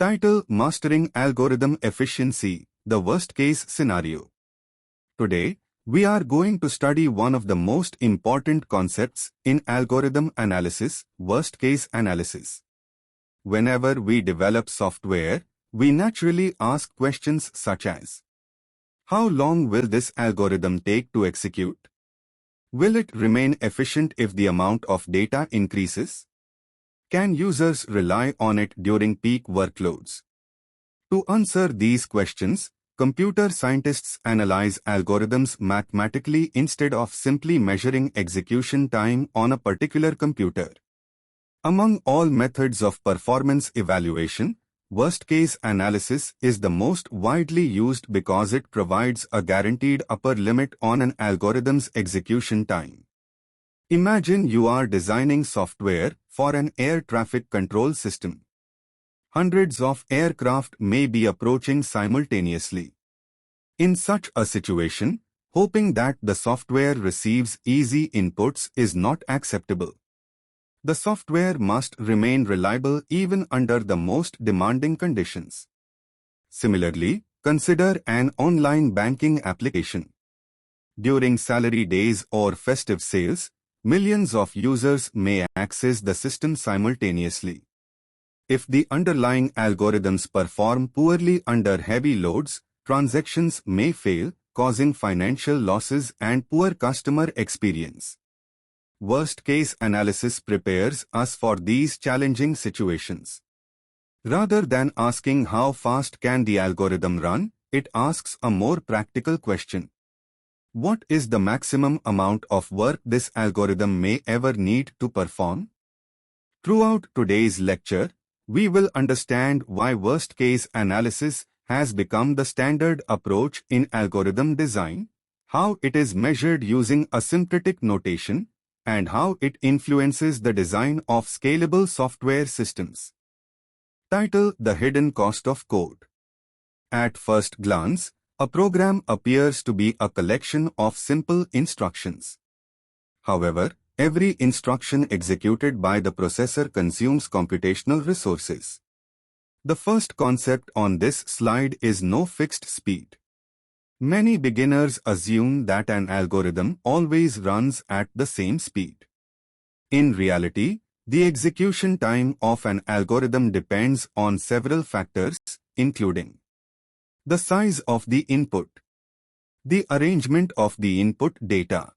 Title: Mastering Algorithm Efficiency, the Worst Case Scenario. Today, we are going to study one of the most important concepts in algorithm analysis, worst case analysis. Whenever we develop software, we naturally ask questions such as: how long will this algorithm take to execute? Will it remain efficient if the amount of data increases? Can users rely on it during peak workloads? To answer these questions, computer scientists analyze algorithms mathematically instead of simply measuring execution time on a particular computer. Among all methods of performance evaluation, worst-case analysis is the most widely used because it provides a guaranteed upper limit on an algorithm's execution time. Imagine you are designing software for an air traffic control system. Hundreds of aircraft may be approaching simultaneously. In such a situation, hoping that the software receives easy inputs is not acceptable. The software must remain reliable even under the most demanding conditions. Similarly, consider an online banking application. During salary days or festive sales, millions of users may access the system simultaneously. If the underlying algorithms perform poorly under heavy loads, transactions may fail, causing financial losses and poor customer experience. Worst-case analysis prepares us for these challenging situations. Rather than asking how fast can the algorithm run, it asks a more practical question. What is the maximum amount of work this algorithm may ever need to perform? Throughout today's lecture, we will understand why worst-case analysis has become the standard approach in algorithm design, how it is measured using a syncretic notation, and how it influences the design of scalable software systems. Title: The Hidden Cost of Code. At first glance, a program appears to be a collection of simple instructions. However, every instruction executed by the processor consumes computational resources. The first concept on this slide is no fixed speed. Many beginners assume that an algorithm always runs at the same speed. In reality, the execution time of an algorithm depends on several factors, including the size of the input, the arrangement of the input data,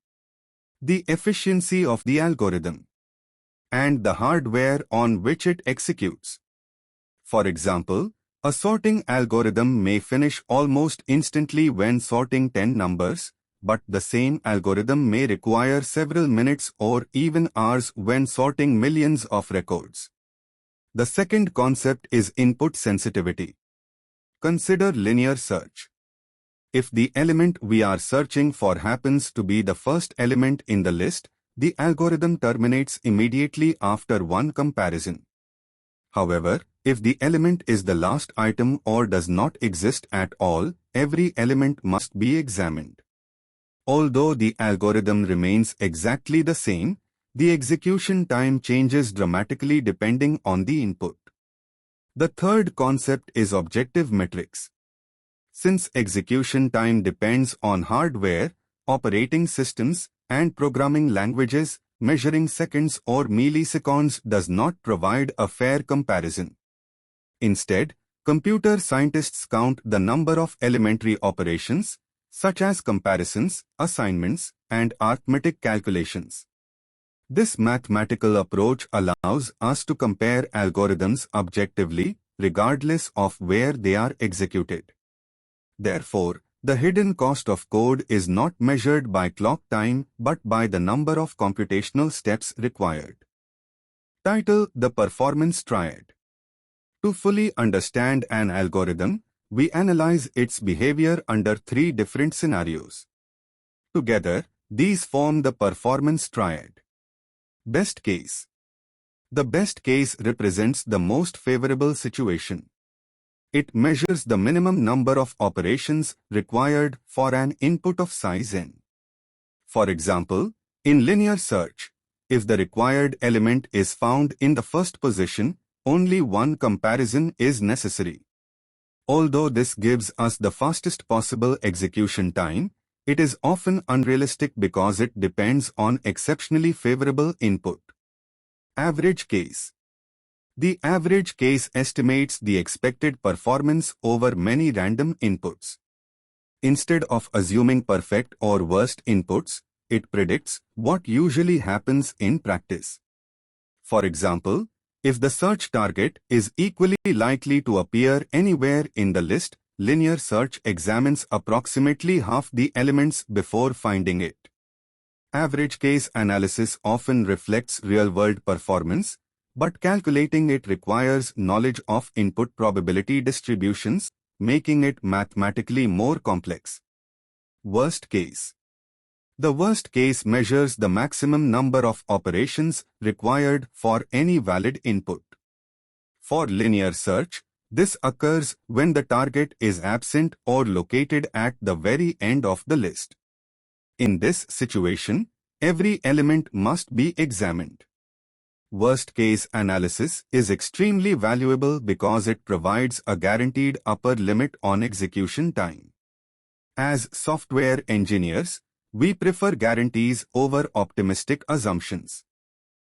the efficiency of the algorithm, and the hardware on which it executes. For example, a sorting algorithm may finish almost instantly when sorting 10 numbers, but the same algorithm may require several minutes or even hours when sorting millions of records. The second concept is input sensitivity. Consider linear search. If the element we are searching for happens to be the first element in the list, the algorithm terminates immediately after one comparison. However, if the element is the last item or does not exist at all, every element must be examined. Although the algorithm remains exactly the same, the execution time changes dramatically depending on the input. The third concept is objective metrics. Since execution time depends on hardware, operating systems, and programming languages, measuring seconds or milliseconds does not provide a fair comparison. Instead, computer scientists count the number of elementary operations, such as comparisons, assignments, and arithmetic calculations. This mathematical approach allows us to compare algorithms objectively, regardless of where they are executed. Therefore, the hidden cost of code is not measured by clock time but by the number of computational steps required. Title: The Performance Triad. To fully understand an algorithm, we analyze its behavior under three different scenarios. Together, these form the performance triad. Best case. The best case represents the most favorable situation. It measures the minimum number of operations required for an input of size n. For example, in linear search, if the required element is found in the first position, only one comparison is necessary. Although this gives us the fastest possible execution time, it is often unrealistic because it depends on exceptionally favorable input. Average case. The average case estimates the expected performance over many random inputs. Instead of assuming perfect or worst inputs, it predicts what usually happens in practice. For example, if the search target is equally likely to appear anywhere in the list, linear search examines approximately half the elements before finding it. Average case analysis often reflects real-world performance, but calculating it requires knowledge of input probability distributions, making it mathematically more complex. Worst case. The worst case measures the maximum number of operations required for any valid input. For linear search, this occurs when the target is absent or located at the very end of the list. In this situation, every element must be examined. Worst-case analysis is extremely valuable because it provides a guaranteed upper limit on execution time. As software engineers, we prefer guarantees over optimistic assumptions.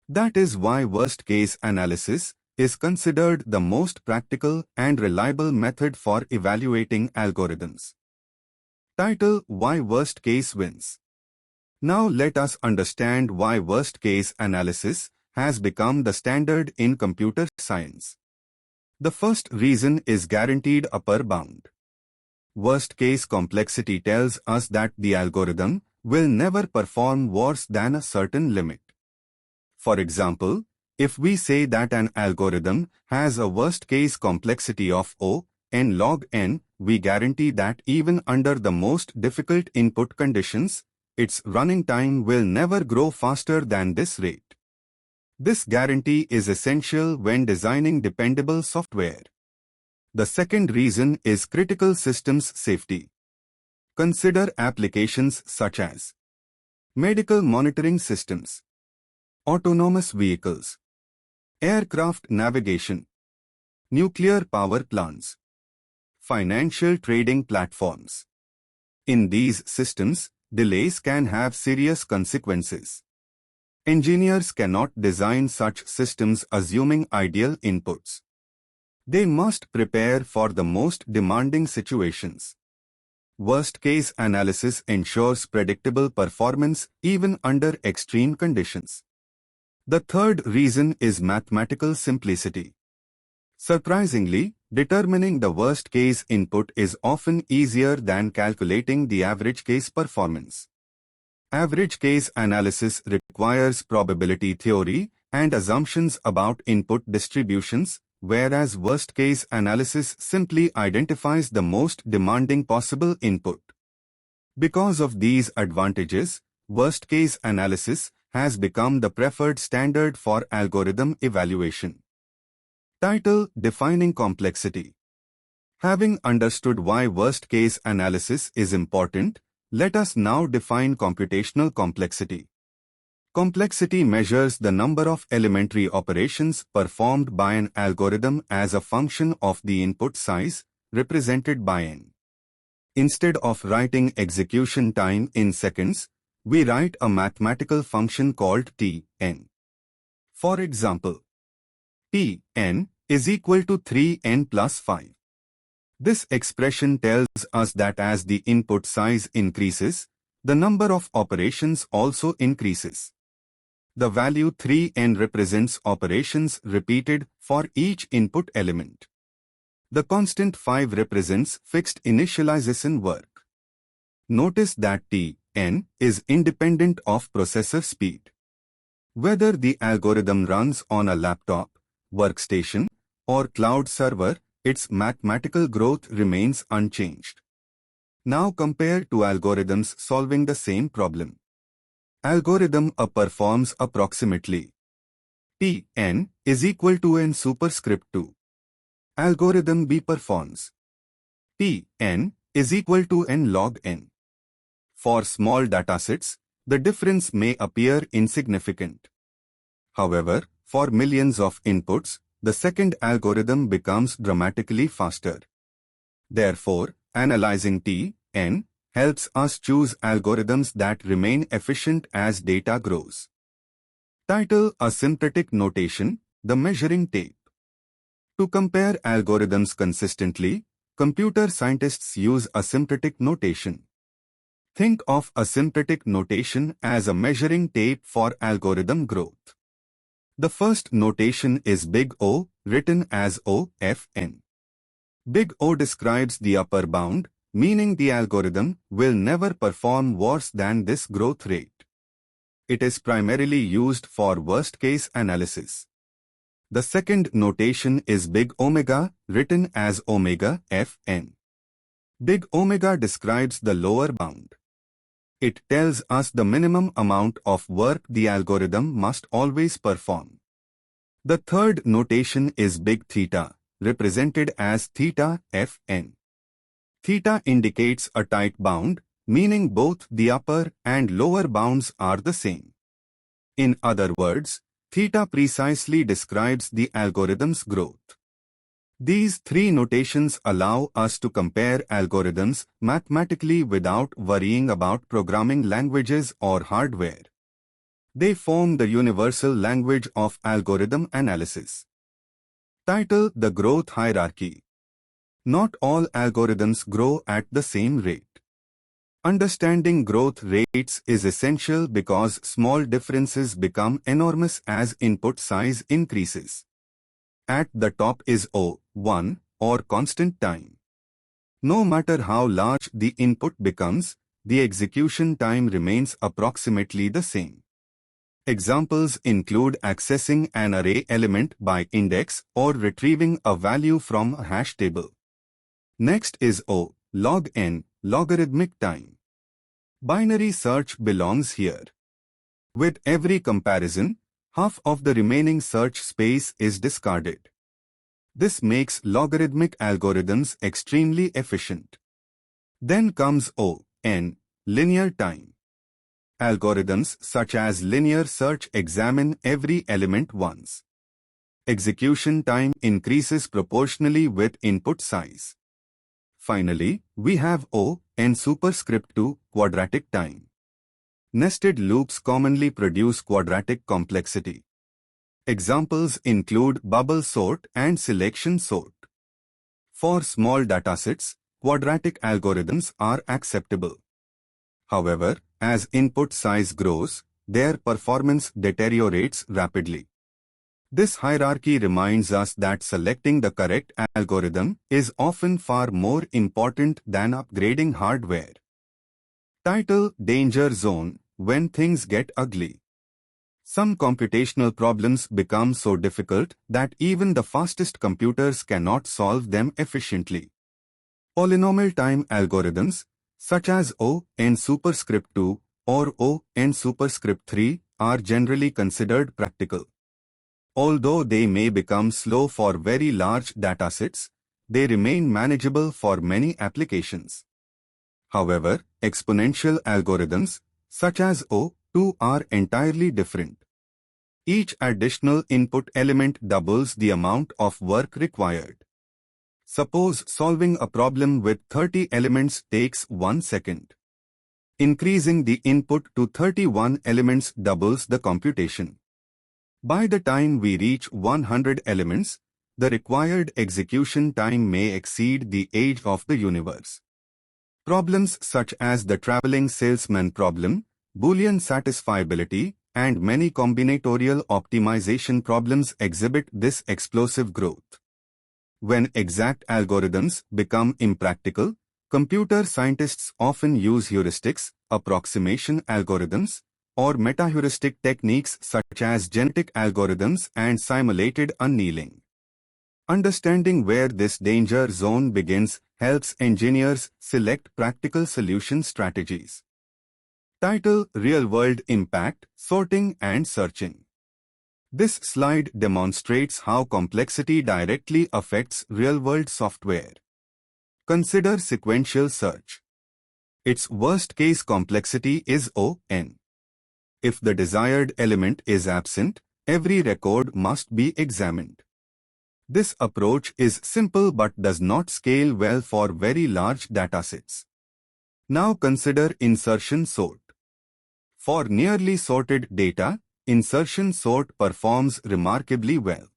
That is why worst-case analysis is considered the most practical and reliable method for evaluating algorithms. Title: Why Worst Case Wins. Now let us understand why worst-case analysis has become the standard in computer science. The first reason is guaranteed upper bound. Worst-case complexity tells us that the algorithm will never perform worse than a certain limit. For example, if we say that an algorithm has a worst-case complexity of O(n log n), we guarantee that even under the most difficult input conditions, its running time will never grow faster than this rate. This guarantee is essential when designing dependable software. The second reason is critical systems safety. Consider applications such as medical monitoring systems, autonomous vehicles, aircraft navigation, nuclear power plants, financial trading platforms. In these systems, delays can have serious consequences. Engineers cannot design such systems assuming ideal inputs. They must prepare for the most demanding situations. Worst-case analysis ensures predictable performance even under extreme conditions. The third reason is mathematical simplicity. Surprisingly, determining the worst-case input is often easier than calculating the average-case performance. Average-case analysis requires probability theory and assumptions about input distributions, whereas worst-case analysis simply identifies the most demanding possible input. Because of these advantages, worst-case analysis has become the preferred standard for algorithm evaluation. Title: Defining Complexity. Having understood why worst-case analysis is important, let us now define computational complexity. Complexity measures the number of elementary operations performed by an algorithm as a function of the input size, represented by n. Instead of writing execution time in seconds, we write a mathematical function called Tn. For example, Tn is equal to 3n plus 5. This expression tells us that as the input size increases, the number of operations also increases. The value 3n represents operations repeated for each input element. The constant 5 represents fixed initialization work. Notice that Tn is independent of processor speed. Whether the algorithm runs on a laptop, workstation, or cloud server, its mathematical growth remains unchanged. Now compare two algorithms solving the same problem. Algorithm A performs approximately Tn is equal to n superscript 2. Algorithm B performs Tn is equal to n log n. For small datasets, the difference may appear insignificant. However, for millions of inputs, the second algorithm becomes dramatically faster. Therefore, analyzing T(n) helps us choose algorithms that remain efficient as data grows. Title: Asymptotic Notation, the Measuring Tape. To compare algorithms consistently, computer scientists use asymptotic notation. Think of asymptotic notation as a measuring tape for algorithm growth. The first notation is big O, written as O(f(n). Big O describes the upper bound, meaning the algorithm will never perform worse than this growth rate. It is primarily used for worst-case analysis. The second notation is big omega, written as omega(f(n). Big omega describes the lower bound. It tells us the minimum amount of work the algorithm must always perform. The third notation is big theta, represented as theta(f(n). Theta indicates a tight bound, meaning both the upper and lower bounds are the same. In other words, theta precisely describes the algorithm's growth. These three notations allow us to compare algorithms mathematically without worrying about programming languages or hardware. They form the universal language of algorithm analysis. Title: The Growth Hierarchy. Not all algorithms grow at the same rate. Understanding growth rates is essential because small differences become enormous as input size increases. At the top is O(1), or constant time. No matter how large the input becomes, the execution time remains approximately the same. Examples include accessing an array element by index or retrieving a value from a hash table. Next is O, log n, logarithmic time. Binary search belongs here. With every comparison, half of the remaining search space is discarded. This makes logarithmic algorithms extremely efficient. Then comes O, n, linear time. Algorithms such as linear search examine every element once. Execution time increases proportionally with input size. Finally, we have O, n superscript 2, quadratic time. Nested loops commonly produce quadratic complexity. Examples include bubble sort and selection sort. For small datasets, quadratic algorithms are acceptable. However, as input size grows, their performance deteriorates rapidly. This hierarchy reminds us that selecting the correct algorithm is often far more important than upgrading hardware. Title: Danger Zone, when things get ugly. Some computational problems become so difficult that even the fastest computers cannot solve them efficiently. Polynomial time algorithms, such as O, n superscript 2 or O, n superscript 3, are generally considered practical. Although they may become slow for very large datasets, they remain manageable for many applications. However, exponential algorithms, such as O2, are entirely different. Each additional input element doubles the amount of work required. Suppose solving a problem with 30 elements takes 1 second. Increasing the input to 31 elements doubles the computation. By the time we reach 100 elements, the required execution time may exceed the age of the universe. Problems such as the traveling salesman problem, Boolean satisfiability, and many combinatorial optimization problems exhibit this explosive growth. When exact algorithms become impractical, computer scientists often use heuristics, approximation algorithms, or metaheuristic techniques such as genetic algorithms and simulated annealing. Understanding where this danger zone begins helps engineers select practical solution strategies. Title: Real-World Impact, Sorting and Searching. This slide demonstrates how complexity directly affects real-world software. Consider sequential search. Its worst-case complexity is O(n). If the desired element is absent, every record must be examined. This approach is simple but does not scale well for very large datasets. Now consider insertion sort. For nearly sorted data, insertion sort performs remarkably well.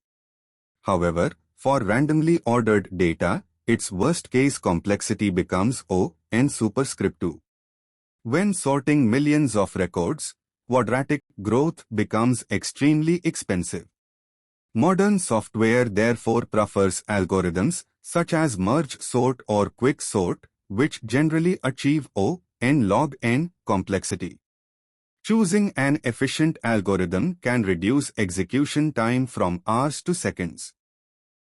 However, for randomly ordered data, its worst-case complexity becomes O(n) superscript 2. When sorting millions of records, quadratic growth becomes extremely expensive. Modern software therefore prefers algorithms such as merge sort or quick sort, which generally achieve O(n) log n complexity. Choosing an efficient algorithm can reduce execution time from hours to seconds.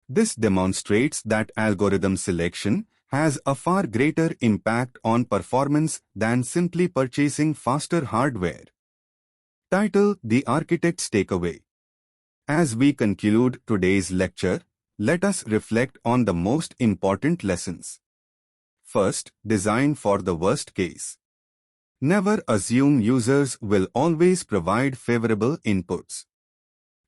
This demonstrates that algorithm selection has a far greater impact on performance than simply purchasing faster hardware. Title: The Architect's Takeaway. As we conclude today's lecture, let us reflect on the most important lessons. First, design for the worst case. Never assume users will always provide favorable inputs.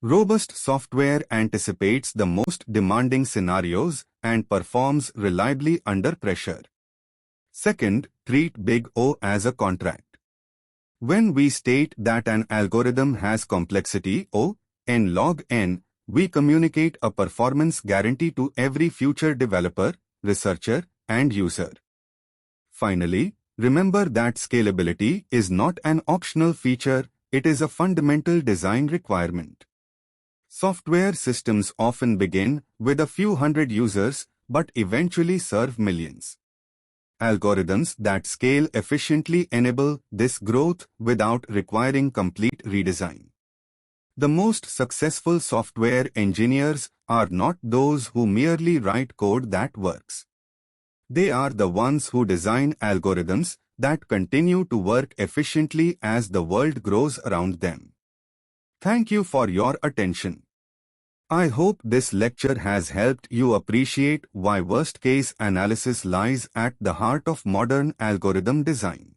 Robust software anticipates the most demanding scenarios and performs reliably under pressure. Second, treat big O as a contract. When we state that an algorithm has complexity O(n) log n, we communicate a performance guarantee to every future developer, researcher, and user. Finally, remember that scalability is not an optional feature, it is a fundamental design requirement. Software systems often begin with a few hundred users but eventually serve millions. Algorithms that scale efficiently enable this growth without requiring complete redesign. The most successful software engineers are not those who merely write code that works. They are the ones who design algorithms that continue to work efficiently as the world grows around them. Thank you for your attention. I hope this lecture has helped you appreciate why worst-case analysis lies at the heart of modern algorithm design.